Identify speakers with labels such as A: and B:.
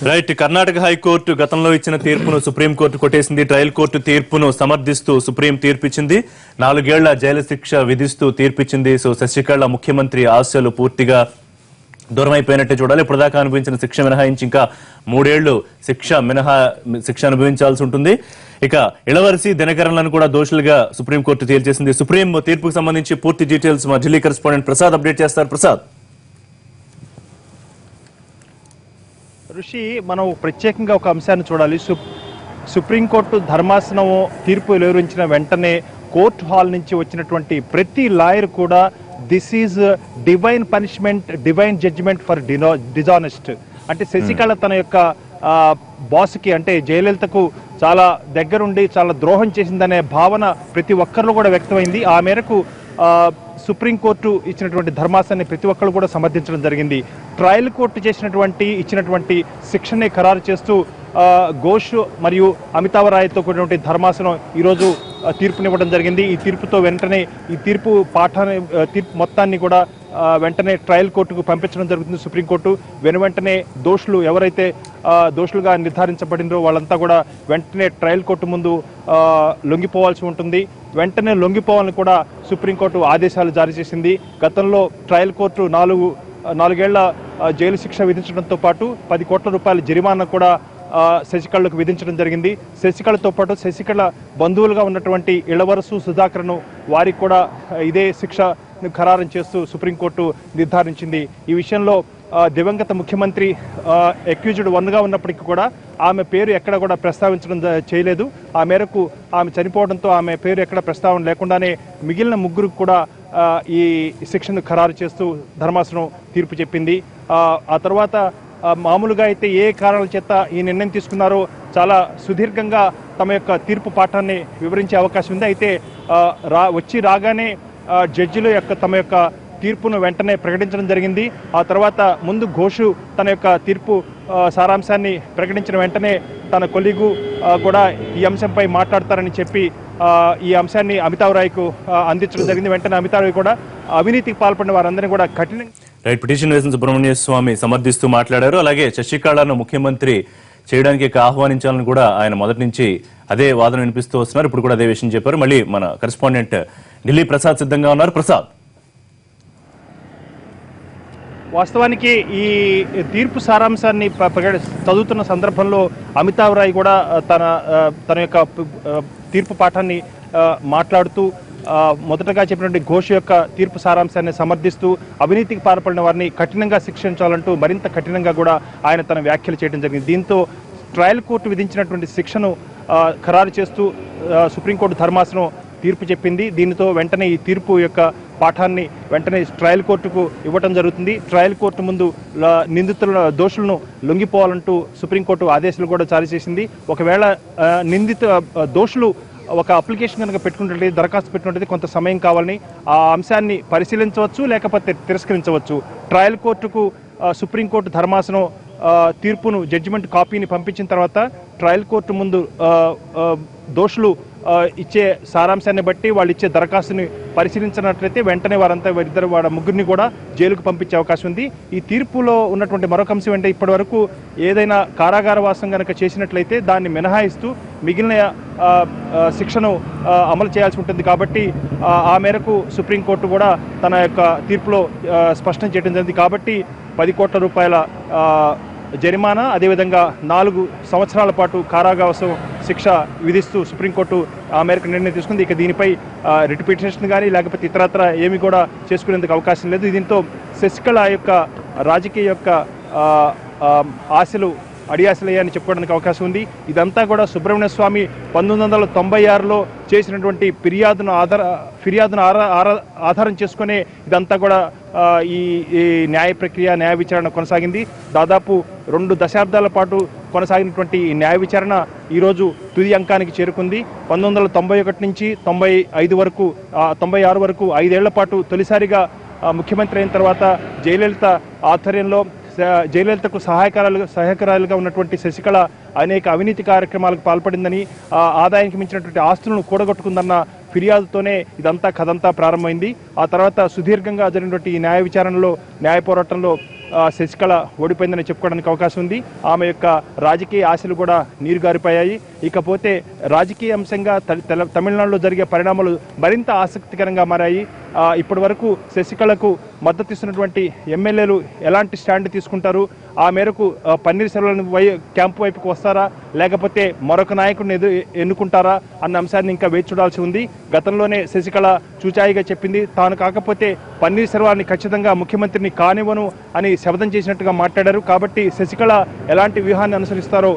A: Right. Karnataka high court గతంలో ఇచ్చిన తీర్పును సుప్రీంకోర్టు కొట్టేసింది. ట్రయల్ కోర్టు తీర్పును సమర్థిస్తూ సుప్రీం తీర్పిచ్చింది. 4 ఏళ్ల జైలు శిక్ష విధిస్తూ తీర్పిచ్చింది. సో శశికళ ముఖ్యమంత్రి ఆశలు పూర్తిగా దూరమైపోయినట్టే చూడాలి. ఇప్పటిదాకా అనుభవించిన శిక్ష మినహాయించి ఇంకా 3 ఏళ్లు శిక్ష అనుభవించాల్సి ఉంటుంది. ఇక ఇళవరసి దినకరన్లను కూడా దోషులుగా సుప్రీంకోర్టు తేల్చేసింది. సుప్రీం తీర్పుకు సంబంధించి పూర్తి డీటెయిల్స్ మా ఢిల్లీ కరెస్పాండెంట్ ప్రసాద్ అప్డేట్ చేస్తారు. ప్రసాద్.
B: ఋషి, మనం ప్రత్యేకంగా ఒక అంశాన్ని చూడాలి. సుప్రీంకోర్టు ధర్మాసనం తీర్పు వెలువరించిన వెంటనే కోర్టు హాల్ నుంచి వచ్చినటువంటి ప్రతి లాయర్ కూడా this is divine punishment, divine judgement for dishonest. అంటే శశికళ తన యొక్క బాస్కి అంటే జయలలితకు చాలా దగ్గరుండి చాలా ద్రోహం చేసిందనే భావన ప్రతి ఒక్కరిలో కూడా వ్యక్తమైంది. ఆ మేరకు సుప్రీంకోర్టు ఇచ్చినటువంటి ధర్మాసనాన్ని ప్రతి ఒక్కరు కూడా సమర్థించడం జరిగింది. ట్రయల్ కోర్టు ఇచ్చినటువంటి శిక్షనే ఖరారు చేస్తూ ఘోష్ మరియు అమితావ్ రాయ్తో కూడినటువంటి ధర్మాసనం ఈరోజు తీర్పునివ్వడం జరిగింది. ఈ తీర్పుతో వెంటనే ఈ తీర్పు మొత్తాన్ని కూడా వెంటనే ట్రయల్ కోర్టుకు పంపించడం జరుగుతుంది. సుప్రీంకోర్టు వెంటనే దోషులు ఎవరైతే దోషులుగా నిర్ధారించబడినో వాళ్ళంతా కూడా వెంటనే ట్రయల్ కోర్టు ముందు లొంగిపోవాల్సి ఉంటుంది. వెంటనే లొంగిపోవాలని కూడా సుప్రీంకోర్టు ఆదేశాలు జారీ చేసింది. గతంలో ట్రయల్ కోర్టు 4 ఏళ్ల జైలు శిక్ష విధించడంతో పాటు 10 కోట్ల రూపాయల జరిమానా కూడా శశికళకు విధించడం జరిగింది. శశికళతో పాటు శశికళ బంధువులుగా ఉన్నటువంటి ఇళవరసు, సుధాకర్ను వారికి కూడా ఇదే శిక్ష ఖరారు చేస్తూ సుప్రీంకోర్టు నిర్ధారించింది. ఈ విషయంలో దివంగత ముఖ్యమంత్రి అక్యూజ్డ్ 1గా ఉన్నప్పటికీ కూడా ఆమె పేరు ఎక్కడ కూడా ప్రస్తావించడం చేయలేదు. ఆ మేరకు ఆమె చనిపోవడంతో ఆమె పేరు ఎక్కడ ప్రస్తావన లేకుండానే మిగిలిన 3 కూడా ఈ శిక్షను ఖరారు చేస్తూ ధర్మాసనం తీర్పు చెప్పింది. ఆ తర్వాత మామూలుగా అయితే ఏ కారణాల చేత ఈ నిర్ణయం తీసుకున్నారో చాలా సుదీర్ఘంగా తమ యొక్క తీర్పు పాఠాన్ని వివరించే అవకాశం ఉంది. అయితే రాగానే జడ్జిల యొక్క తమ యొక్క తీర్పును వెంటనే ప్రకటించడం జరిగింది. ఆ తర్వాత ముందు ఘోషు తన యొక్క తీర్పు సారాంశాన్ని ప్రకటించిన వెంటనే తన కొలీగు కూడా ఈ అంశంపై మాట్లాడతారని చెప్పి ఈ అంశాన్ని అమితావ్ రాయ్కు అందించడం జరిగింది. వెంటనే అమితావ్ రాయ్ కూడా అవినీతికి పాల్పడిన వారందరినీ కూడా కఠినంగా
A: పిటిషన్ వేసిన సుబ్రహ్మణ్య స్వామి సమర్థిస్తూ మాట్లాడారు. అలాగే శశికళను ముఖ్యమంత్రి చేయడానికి ఆహ్వానించాలని కూడా ఆయన మొదటి నుంచి అదే వాదన వినిపిస్తూ వస్తున్నారు. ఇప్పుడు కూడా అదే విషయం చెప్పారు. మళ్ళీ మన కరెస్పాండెంట్ ఢిల్లీ ప్రసాద్ సిద్ధంగా ఉన్నారు. ప్రసాద్.
B: వాస్తవానికి ఈ తీర్పు సారాంశాన్ని చదువుతున్న సందర్భంలో అమితావ్ రాయ్ కూడా తన యొక్క తీర్పు పాఠాన్ని మాట్లాడుతూ మొదటగా చెప్పినటువంటి ఘోష్ యొక్క తీర్పు సారాంశాన్ని సమర్థిస్తూ అవినీతికి పాల్పడిన వారిని కఠినంగా శిక్షించాలంటూ మరింత కఠినంగా కూడా ఆయన తన వ్యాఖ్యలు చేయడం జరిగింది. దీంతో ట్రయల్ కోర్టు విధించినటువంటి శిక్షను ఖరారు చేస్తూ సుప్రీంకోర్టు ధర్మాసనం తీర్పు చెప్పింది. దీనితో వెంటనే ఈ తీర్పు యొక్క పాఠాన్ని వెంటనే ట్రయల్ కోర్టుకు ఇవ్వడం జరుగుతుంది. ట్రయల్ కోర్టు ముందు దోషులను లొంగిపోవాలంటూ సుప్రీంకోర్టు ఆదేశాలు కూడా జారీ చేసింది. ఒకవేళ దోషులు ఒక అప్లికేషన్ కనుక పెట్టుకున్నట్లయితే, దరఖాస్తు పెట్టినట్లయితే కొంత సమయం కావాలని ఆ అంశాన్ని పరిశీలించవచ్చు, లేకపోతే తిరస్కరించవచ్చు. ట్రయల్ కోర్టుకు సుప్రీంకోర్టు ధర్మాసనం తీర్పును జడ్జిమెంట్ కాపీని పంపించిన తర్వాత ట్రయల్ కోర్టు ముందు దోషులు ఇచ్చే సారాంశాన్ని బట్టి వాళ్ళు ఇచ్చే దరఖాస్తుని పరిశీలించినట్లయితే వెంటనే వాళ్ళ 3 కూడా జైలుకు పంపించే అవకాశం ఉంది. ఈ తీర్పులో ఉన్నటువంటి మరొక అంశం అంటే ఇప్పటి వరకు ఏదైనా కారాగారవాసం కనుక చేసినట్లయితే దాన్ని మినహాయిస్తూ మిగిలిన శిక్షను అమలు చేయాల్సి ఉంటుంది. కాబట్టి ఆ మేరకు సుప్రీంకోర్టు కూడా తన యొక్క తీర్పులో స్పష్టం చేయడం జరిగింది. కాబట్టి 10 కోట్ల రూపాయల జరిమానా, అదేవిధంగా 4 సంవత్సరాల పాటు కారాగారవాసం శిక్ష విధిస్తూ సుప్రీంకోర్టు ఆ మేరకు నిర్ణయం తీసుకుంది. ఇక దీనిపై రిట్ పిటిషన్ కానీ లేకపోతే ఇతరత్ర ఏమి కూడా చేసుకునేందుకు అవకాశం లేదు. దీంతో శశికళ యొక్క రాజకీయ యొక్క ఆశలు అడియాసలయ్యాయని చెప్పుకోవడానికి అవకాశం ఉంది. ఇదంతా కూడా సుబ్రహ్మణ్య స్వామి 1996లో చేసినటువంటి ఫిర్యాదును ఆధారం చేసుకునే ఇదంతా కూడా ఈ న్యాయ ప్రక్రియ, న్యాయ విచారణ కొనసాగింది. దాదాపు 2 దశాబ్దాల పాటు కొనసాగినటువంటి ఈ న్యాయ విచారణ ఈరోజు తుది అంకానికి చేరుకుంది. 1991 నుంచి 95 వరకు 96 వరకు 5 ఏళ్ల పాటు తొలిసారిగా ముఖ్యమంత్రి అయిన తర్వాత జయలలిత ఆధ్వర్యంలో జయలలితకు సహాయకురాలుగా ఉన్నటువంటి శశికళ అనేక అవినీతి కార్యక్రమాలకు పాల్పడిందని, ఆదాయానికి మించినటువంటి ఆస్తులను కూడగొట్టుకుందన్న ఫిర్యాదుతోనే ఇదంతా కథంతా ప్రారంభమైంది. ఆ తర్వాత సుదీర్ఘంగా జరిగినటువంటి ఈ న్యాయ విచారణలో, న్యాయ పోరాటంలో శశికళ ఓడిపోయిందని చెప్పుకోవడానికి అవకాశం ఉంది. ఆమె యొక్క రాజకీయ ఆశలు కూడా నీరుగారిపోయాయి. ఇకపోతే రాజకీయ అంశంగా తమిళనాడులో జరిగే పరిణామాలు మరింత ఆసక్తికరంగా మారాయి. ఇప్పటి వరకు శశికళకు మద్దతు ఇస్తున్నటువంటి ఎమ్మెల్యేలు ఎలాంటి స్టాండ్ తీసుకుంటారు, ఆ మేరకు పన్నీర్ సెల్వం క్యాంపు వైపుకు వస్తారా లేకపోతే మరొక నాయకుడిని ఎన్నుకుంటారా అన్న అంశాన్ని ఇంకా వేచి చూడాల్సి ఉంది. గతంలోనే శశికళ చూచాయిగా చెప్పింది తాను కాకపోతే పన్నీర్ సెల్వాన్ని ఖచ్చితంగా ముఖ్యమంత్రిని కానివ్వను అని శపథం చేసినట్టుగా మాట్లాడారు. కాబట్టి శశికళ ఎలాంటి వ్యూహాన్ని అనుసరిస్తారో